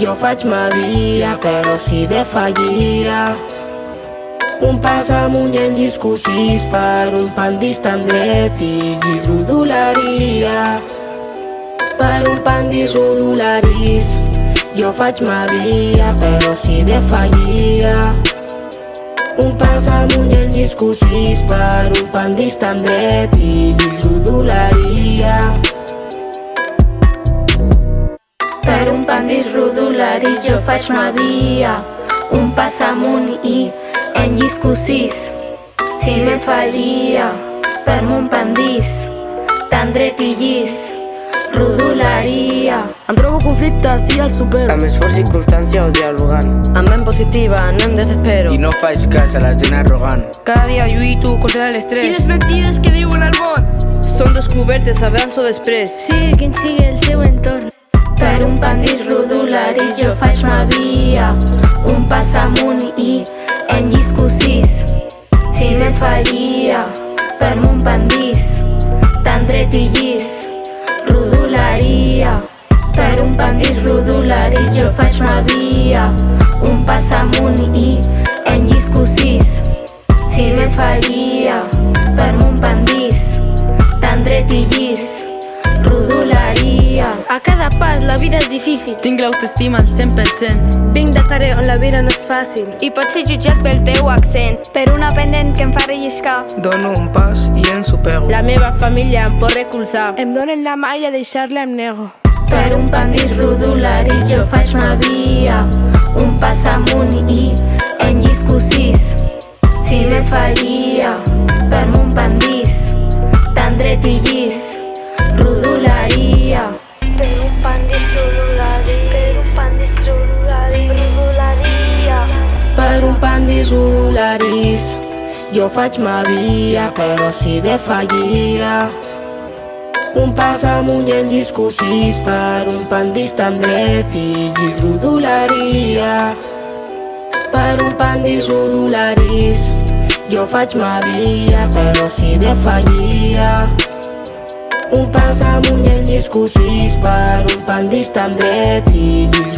Jo faig ma via, però si defallia. Un pas amunt i en llisco 6 per un pan distant dret i llis rodolaria. Per un pan dis rodolaris. Jo faig ma via, però si defallia. Un pas amunt i en llisco 6 per un pan distant dret i llis rodolaria. Per un pan dis rodolaris jo faig ma via. Un pas amunt i en llisco 6. Si me'n faria per mon pandís tan dret i llis rodolaria. Em trobo conflictes i el supero. Amb esforç i constància o dialogant. Amb ment positiva, no em desespero. I no faig cas a la gent arrogant. Cada dia lluito contra l'estrès. I les mentides que diuen al món Són descobertes abans o després. sigui quin sigui el seu entorn. Per un pandís rodolaris jo faig ma via. Un pas amunt i en llisco 6. Si me'n faria per mon pandís tan dret i llis rodolaria. Per un pandís rodolaris jo faig ma via. Un pas amunt i en llisco 6. Si me'n faria per mon pandís tan dret i llis rodolaria. A cada pas la vida és difícil Tinc l'autoestima al 100%. Vinc de carrer on la vida no és fàcil. i pots ser jutjat pel teu accent, per una pendent que em fa relliscar. Dono un pas i en supero. La meva família em pot recolzar. Em donen la mà i a deixar-la em nego. Per un pandís rodolaris jo faig ma via. Un pas amunt i en llisco 6. Si me'n faria per mon pandís tan dret i llis rodolaria. Per un pandís rodolaris, per un pandís rodolaria. Per un pandís rodolaris jo faig ma via, però si defallia. Un pas amunt i en llisco 6 per un pandís tan dret i llis rodolaria. Per un pandís rodolaris jo faig ma via, però si defallia. Un pas amunt i en llisco 6 per un pandís tan dret i llis